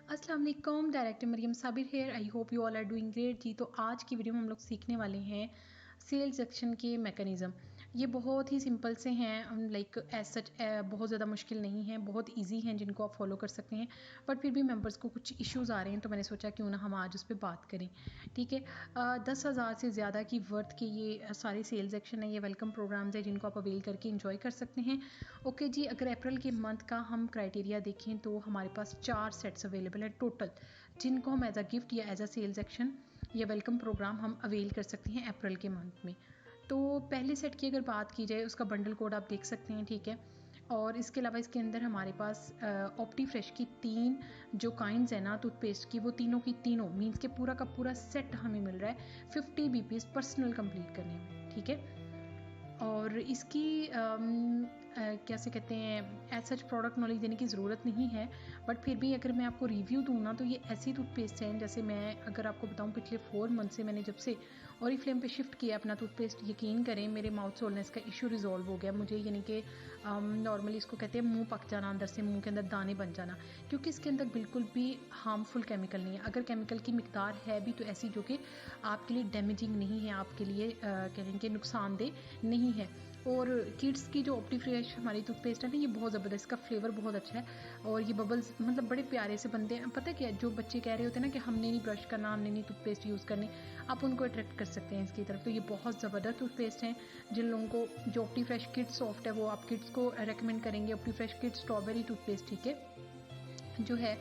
अस्सलाम वालेकुम, director Mariam Sabir here. I hope you all are doing great जी। तो आज की वीडियो में हम लोग सीखने वाले हैं सेल्स एक्शन के मैकेनिज़्म। ये बहुत ही सिंपल से हैं, लाइक एज सच बहुत ज़्यादा मुश्किल नहीं है, बहुत इजी हैं जिनको आप फॉलो कर सकते हैं। बट फिर भी मेंबर्स को कुछ इश्यूज़ आ रहे हैं तो मैंने सोचा क्यों ना हम आज उस पर बात करें। ठीक है, 10,000 से ज़्यादा की वर्थ के ये सारे सेल्स एक्शन है, ये वेलकम प्रोग्राम्स है जिनको आप अवेल करके इंजॉय कर सकते हैं। ओके जी, अगर अप्रैल के मंथ का हम क्राइटेरिया देखें तो हमारे पास 4 सेट्स अवेलेबल हैं टोटल, जिनको हम एज अ गिफ्ट या एज अ सेल्स एक्शन या वेलकम प्रोग्राम हम अवेल कर सकते हैं अप्रैल के मंथ में। तो पहले सेट की अगर बात की जाए, उसका बंडल कोड आप देख सकते हैं, ठीक है। और इसके अलावा इसके अंदर हमारे पास ऑप्टी फ्रेश की 3 जो काइंड्स है ना टूथपेस्ट की, वो तीनों की तीनों मीन्स के पूरा का पूरा सेट हमें मिल रहा है 50 बीपीस पर्सनल कंप्लीट करने में, ठीक है। और इसकी कैसे कहते हैं, एज सच प्रोडक्ट नॉलेज देने की ज़रूरत नहीं है, बट फिर भी अगर मैं आपको रिव्यू दूँ ना तो ये ऐसी टूथपेस्ट हैं, जैसे मैं अगर आपको बताऊँ पिछले 4 मंथ से मैंने जब से ओरिफ्लेम पे शिफ्ट किया अपना टूथपेस्ट, यकीन करें मेरे माउथ सोलनेस का इशू रिजॉल्व हो गया मुझे। यानी कि नॉर्मली इसको कहते हैं मुंह पक जाना, अंदर से मुंह के अंदर दाने बन जाना, क्योंकि इसके अंदर बिल्कुल भी हार्मफुल केमिकल नहीं है। अगर केमिकल की मिकदार है भी तो ऐसी जो कि आपके लिए डैमेजिंग नहीं है, आपके लिए कहेंगे नुकसानदेह नहीं है। और किड्स की जो ऑप्टी फ्रेश हमारी टूथपेस्ट है ना, ये बहुत ज़बरदस्त, इसका फ्लेवर बहुत अच्छा है और ये बबल्स मतलब बड़े प्यारे से बनते हैं। पता है क्या, जो बच्चे कह रहे होते हैं ना कि हमने नहीं ब्रश करना, हमने नहीं टूथपेस्ट यूज़ करनी, आप उनको अट्रैक्ट कर सकते हैं इसकी तरफ। तो ये बहुत ज़बरदस्त टूथपेस्ट हैं। जिन लोगों को जो ऑप्टी फ्रेश किड्स सॉफ्ट है वो आप किड्स को रेकमेंड करेंगे। Opti Fresh kids strawberry toothpaste, ठीक है, जो है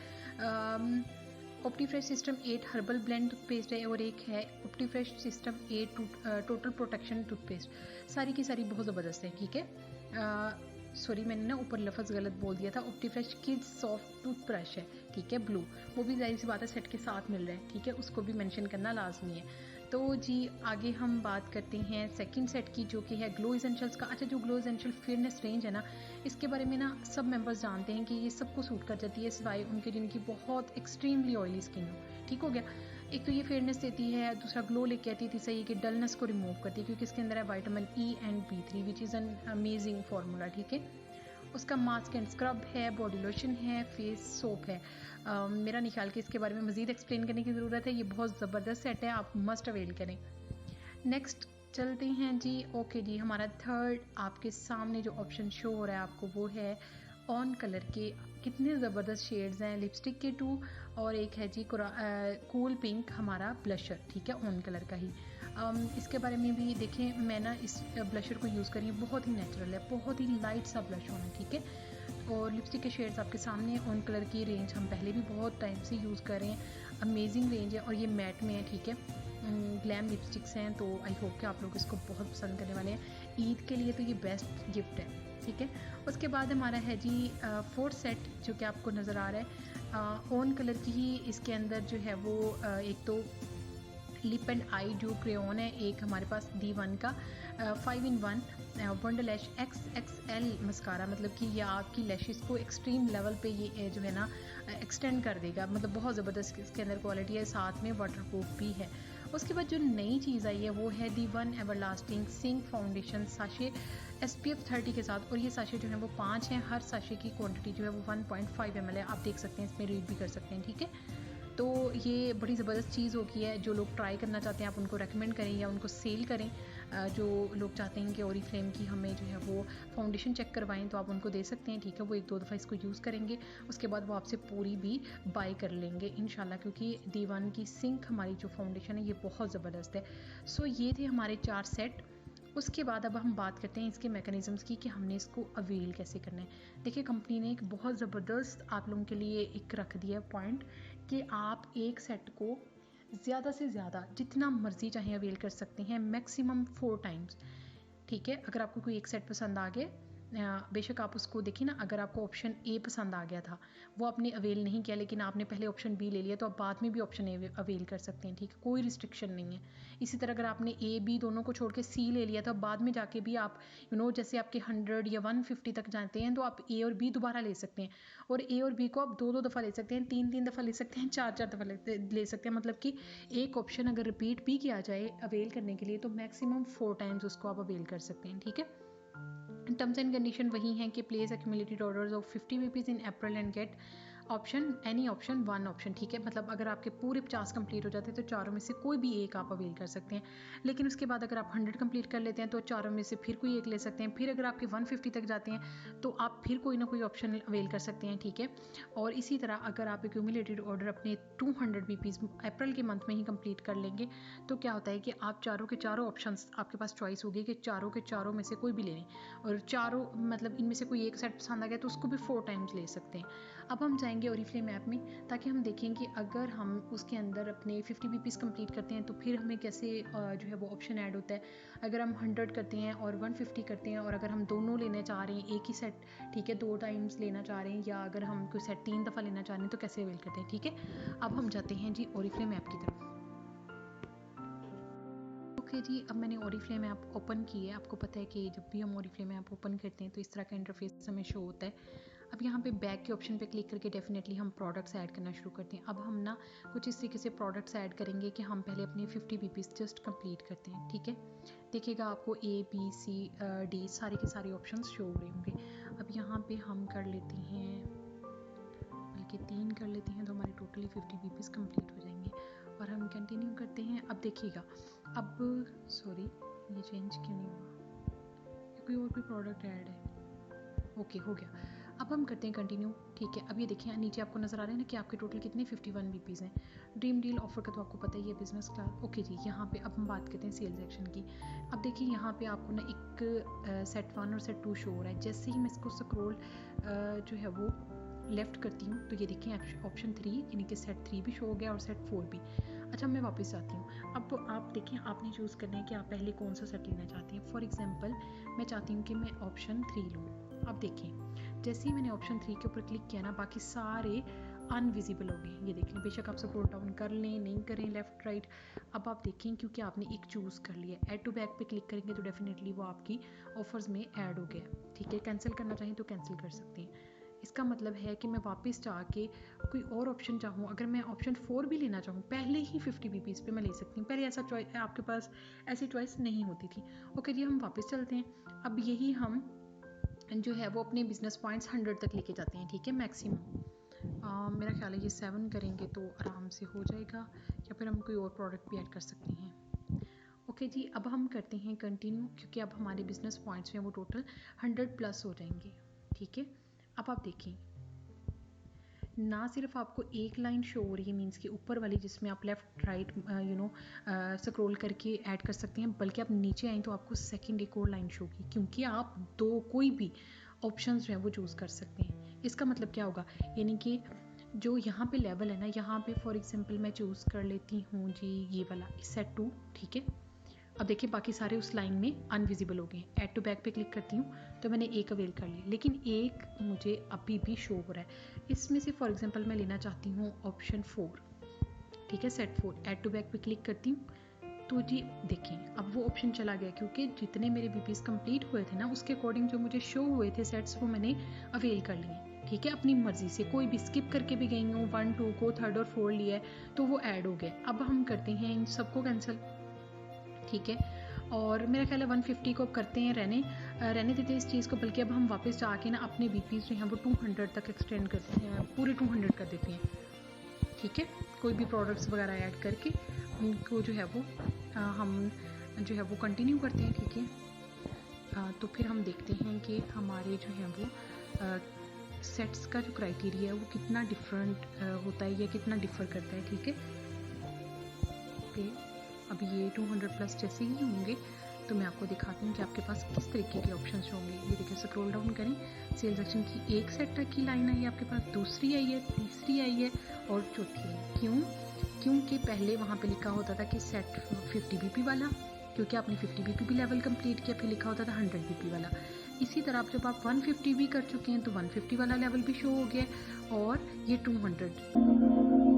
Opti Fresh system 8 herbal blend toothpaste है, और एक है Opti Fresh system 8 total protection toothpaste. सारी की सारी बहुत ज़बरदस्त है, ठीक है। सॉरी, मैंने ना ऊपर लफ्ज़ गलत बोल दिया था। ऑप्टी फ्रेश किड्स सॉफ्ट टूथब्रश है, ठीक है, ब्लू, वो भी जाहिर सी बात है सेट के साथ मिल रहा है, ठीक है, उसको भी मेंशन करना लाजमी है। तो जी आगे हम बात करते हैं सेकंड सेट की, जो कि है ग्लो एसेंशियल्स का। अच्छा, जो ग्लो एसेंशियल फेयरनेस रेंज है ना, इसके बारे में ना सब मेंबर्स जानते हैं कि ये सबको सूट कर जाती है, सिवाय उनके जिनकी बहुत एक्सट्रीमली ऑयली स्किन हो, ठीक हो गया। एक तो ये फेयरनेस देती है, दूसरा ग्लो लेके आती है, तीसरा ये कि डलनेस को रिमूव करती है, क्योंकि इसके अंदर है vitamin E and B3 which is an amazing formula, ठीक है। उसका मास्क एंड स्क्रब है, बॉडी लोशन है, फेस सोप है। मेरा नहीं ख्याल कि इसके बारे में मज़ीद एक्सप्लेन करने की ज़रूरत है, ये बहुत ज़बरदस्त सेट है, आप मस्ट अवेल करें। नेक्स्ट चलते हैं जी। ओके जी, हमारा थर्ड आपके सामने जो ऑप्शन शो हो रहा है आपको, वो है ऑन कलर के। कितने ज़बरदस्त शेड्स हैं लिपस्टिक के 2, और एक है जी कूल पिंक हमारा ब्लशर, ठीक है, ऑन कलर का ही। इसके बारे में भी देखें, मैं ना इस ब्लशर को यूज़ करी, बहुत ही नेचुरल है, बहुत ही लाइट सा ब्लश होना, ठीक है। और लिपस्टिक के शेड्स आपके सामने, ऑन कलर की रेंज हम पहले भी बहुत टाइम से यूज़ कर रहे हैं, अमेजिंग रेंज है, और ये मैट में है, ठीक है। ग्लैम लिपस्टिक्स हैं, तो आई होप कि आप लोग इसको बहुत पसंद करने वाले हैं। ईद के लिए तो ये बेस्ट गिफ्ट है, ठीक है। उसके बाद हमारा है जी फोर्थ सेट, जो कि आपको नज़र आ रहा है ऑन कलर की ही। इसके अंदर जो है वो एक तो लिप एंड आई जो क्रेयॉन है, एक हमारे पास D1 का 5-in-1 वंडर लैश XXL मस्कारा, मतलब कि ये आपकी लैशेस को एक्सट्रीम लेवल पे ये जो है ना एक्सटेंड कर देगा, मतलब बहुत ज़बरदस्त इसके अंदर क्वालिटी है, साथ में वाटरप्रूफ भी है। उसके बाद जो नई चीज़ आई है वो है D1 everlasting sync foundation sachet SPF 30 के साथ, और ये साशे जो है वो 5 हैं, हर साशे की क्वांटिटी जो है वो 1.5 ml है, आप देख सकते हैं, इसमें रीड भी कर सकते हैं, ठीक है। तो ये बड़ी ज़बरदस्त चीज़ होगी है, जो लोग ट्राई करना चाहते हैं आप उनको रेकमेंड करें या उनको सेल करें। जो लोग चाहते हैं कि ओरिफ्लेम की हमें जो है वो फाउंडेशन चेक करवाएं, तो आप उनको दे सकते हैं, ठीक है। वो 1-2 दफ़ा इसको यूज़ करेंगे, उसके बाद वो आपसे पूरी भी बाय कर लेंगे इंशाल्लाह, क्योंकि D1 की सिंक हमारी जो फाउंडेशन है ये बहुत ज़बरदस्त है। सो ये थे हमारे 4 सेट। उसके बाद अब हम बात करते हैं इसके मैकेनिज़म्स की, कि हमने इसको अवेल कैसे करना है। देखिए, कंपनी ने एक बहुत ज़बरदस्त आप लोगों के लिए एक रख दिया पॉइंट, कि आप एक सेट को ज़्यादा से ज़्यादा जितना मर्ज़ी चाहे अवेल कर सकते हैं, मैक्सिमम 4 टाइम्स, ठीक है। अगर आपको कोई एक सेट पसंद आ गया, बेशक आप उसको देखिए ना, अगर आपको ऑप्शन A पसंद आ गया था, वो आपने अवेल नहीं किया, लेकिन आपने पहले ऑप्शन B ले लिया, तो आप बाद में भी ऑप्शन A अवेल कर सकते हैं, ठीक है, कोई रिस्ट्रिक्शन नहीं है। इसी तरह अगर आपने A B दोनों को छोड़ के C ले लिया, तो बाद में जाके भी आप जैसे आपके 100 या 150 तक जाते हैं, तो आप A और B दोबारा ले सकते हैं, और A और B को आप 2-2 दफ़ा ले सकते हैं, 3-3 दफ़ा ले सकते हैं, 4-4 दफ़ा ले सकते हैं। मतलब कि एक ऑप्शन अगर रिपीट भी किया जाए अवेल करने के लिए, तो मैक्सिमम 4 टाइम्स उसको आप अवेल कर सकते हैं, ठीक है। टर्म्स एंड कंडीशन वही हैं कि place accumulated orders of 50 rupees in April and get option any option one option, ठीक है। मतलब अगर आपके पूरे 50 कंप्लीट हो जाते हैं तो चारों में से कोई भी एक आप अवेल कर सकते हैं। लेकिन उसके बाद अगर आप 100 कंप्लीट कर लेते हैं तो चारों में से फिर कोई एक ले सकते हैं। फिर अगर आपके 150 तक जाते हैं तो आप फिर कोई ना कोई ऑप्शन अवेल कर सकते हैं, ठीक है। और इसी तरह अगर आप एक्यूमुलेटेड ऑर्डर अपने 200 बीपीज अप्रैल के मंथ में ही कंप्लीट कर लेंगे तो क्या होता है कि आप चारों के चारों ऑप्शंस, आपके पास चॉइस होगी कि चारों के चारों में से कोई भी ले लें। और चारों मतलब इनमें से कोई एक सेट पसंद आ गया तो उसको भी 4 टाइम्स ले सकते हैं। अब हम जाएंगे ओरिफ्लेम ऐप में ताकि हम देखें कि अगर हम उसके अंदर अपने 50 बीपीज कंप्लीट करते हैं तो फिर हमें कैसे जो है वो ऑप्शन ऐड होता है। अगर हम 100 करते हैं और 150 करते हैं और अगर हम दोनों लेना चाह रहे हैं एक ही सेट, ठीक है, 2 टाइम्स लेना चाह रहे हैं, या अगर हम कोई सेट 3 दफ़ा लेना चाह रहे हैं तो कैसे अवेल करते हैं, ठीक है। अब हम जाते हैं जी ओरिफ्लेम ऐप की तरफ। ओके जी, अब मैंने ओरिफ्लेम ऐप ओपन की है। आपको पता है कि जब भी हम ओरिफ्लेम ऐप ओपन करते हैं तो इस तरह का इंटरफेस हमें शो होता है। अब यहाँ पे बैक के ऑप्शन पे क्लिक करके डेफिनेटली हम प्रोडक्ट्स ऐड करना शुरू करते हैं। अब हम ना कुछ इस तरीके से प्रोडक्ट्स ऐड करेंगे कि हम पहले अपने 50 बीपीज जस्ट कंप्लीट करते हैं, ठीक है। देखिएगा आपको ए बी सी डी सारे के सारे ऑप्शंस शो हो रहे होंगे। अब यहाँ पे हम कर लेते हैं, बल्कि 3 कर लेते हैं तो हमारे टोटली 50 बीपीज कंप्लीट हो जाएंगे और हम कंटिन्यू करते हैं। अब देखिएगा, अब सॉरी ये चेंज क्यों नहीं हुआ, कोई और भी प्रोडक्ट ऐड है। ओके हो गया। अब हम करते हैं कंटिन्यू, ठीक है। अब ये देखिए नीचे आपको नज़र आ रहा है ना कि आपके टोटल कितने 51 बीपीज़ हैं। ड्रीम डील ऑफर का तो आपको पता ही है, बिजनेस क्लास। ओके जी, यहाँ पे अब हम बात करते हैं सेल्स एक्शन की। अब देखिए यहाँ पे आपको ना एक सेट 1 और सेट 2 शो हो रहा है। जैसे ही मैं इसको स्क्रॉल जो है वो लेफ़्ट करती हूँ तो ये देखें ऑप्शन 3 यानी कि सेट 3 भी शो हो गया और सेट 4 भी। अच्छा, मैं वापस आती हूँ। अब आप देखें, आपने चूज़ करना है कि आप पहले कौन सा सेट लेना चाहते हैं। फॉर एग्जांपल मैं चाहती हूँ कि मैं ऑप्शन 3 लूँ। अब देखें जैसे ही मैंने ऑप्शन 3 के ऊपर क्लिक किया ना, बाकी सारे अनविजिबल हो गए। ये देख लें, बेशक आप स्क्रॉल डाउन कर लें नहीं करें लेफ़्ट राइट। अब आप देखें क्योंकि आपने एक चूज़ कर लिया, ऐड टू बैक पे क्लिक करेंगे तो डेफिनेटली वो आपकी ऑफर्स में ऐड हो गया, ठीक है। कैंसिल करना चाहें तो कैंसिल कर सकते हैं। इसका मतलब है कि मैं वापस जाके कोई और ऑप्शन चाहूँ, अगर मैं ऑप्शन 4 भी लेना चाहूँ पहले ही 50 बीपीज़ पे मैं ले सकती हूँ। पहले ऐसा चॉइस आपके पास ऐसी चॉइस नहीं होती थी। ओके जी, हम वापस चलते हैं। अब यही हम जो है वो अपने बिजनेस पॉइंट्स 100 तक लेके जाते हैं, ठीक है, मैक्सिमम। मेरा ख्याल है ये 7 करेंगे तो आराम से हो जाएगा, या फिर हम कोई और प्रोडक्ट भी ऐड कर सकते हैं। ओके जी, अब हम करते हैं कंटिन्यू क्योंकि अब हमारे बिजनेस पॉइंट्स में वो टोटल 100 प्लस हो जाएंगे, ठीक है। अब आप देखें ना सिर्फ आपको एक लाइन शो हो रही है मीन्स के ऊपर वाली जिसमें आप लेफ़्ट राइट स्क्रॉल करके ऐड कर सकते हैं, बल्कि आप नीचे आएँ तो आपको सेकंड एक और लाइन शो होगी क्योंकि आप दो कोई भी ऑप्शंस जो हैं वो चूज़ कर सकते हैं। इसका मतलब क्या होगा, यानी कि जो यहाँ पे लेवल है ना, यहाँ पे फॉर एग्जांपल मैं चूज़ कर लेती हूँ जी ये वाला सेट 2, ठीक है। अब देखिए बाकी सारे उस लाइन में अनविजिबल हो गए। ऐड टू बैक पे क्लिक करती हूँ तो मैंने एक अवेल कर लिया, लेकिन एक मुझे अभी भी शो हो रहा है। इसमें से फॉर एग्जांपल मैं लेना चाहती हूँ ऑप्शन 4, ठीक है, सेट 4। ऐड टू बैक पे क्लिक करती हूँ तो जी देखें अब वो ऑप्शन चला गया क्योंकि जितने मेरे बीपीज कंप्लीट हुए थे ना उसके अकॉर्डिंग जो मुझे शो हुए थे सेट्स वो मैंने अवेल कर लिए, ठीक है। अपनी मर्जी से कोई भी स्किप करके भी गई हूँ, 1 2 को 3rd और 4 लिया है तो वो ऐड हो गए। अब हम करते हैं इन सबको कैंसिल, ठीक है। और मेरा ख्याल है 150 को अब करते हैं रहने देते हैं इस चीज़ को, बल्कि अब हम वापस जाके ना अपने बीपीज जो हैं वो 200 तक एक्सटेंड करते हैं, पूरे 200 कर देते हैं, ठीक है। कोई भी प्रोडक्ट्स वगैरह ऐड करके उनको जो है वो हम जो है वो कंटिन्यू करते हैं, ठीक है। तो फिर हम देखते हैं कि हमारे जो है वो सेट्स का जो क्राइटेरिया है वो कितना डिफरेंट होता है या कितना डिफ़र करता है, ठीक है। ओके, अब ये 200 प्लस जैसे ही होंगे तो मैं आपको दिखाती हूँ कि आपके पास किस तरीके के ऑप्शंस होंगे। ये देखिए स्क्रॉल डाउन करें, सेल्स एक्शन की एक सेट तक की लाइन आई है आपके पास, दूसरी आई है, तीसरी आई है और चौथी आई। क्योंकि पहले वहाँ पे लिखा होता था कि सेट 50 बीपी वाला, क्योंकि आपने 50 बीपी भी लेवल कंप्लीट किया, फिर लिखा होता था 100 बीपी वाला। इसी तरह आप जब आप 150 भी कर चुके हैं तो 150 वाला लेवल भी शो हो गया और ये 200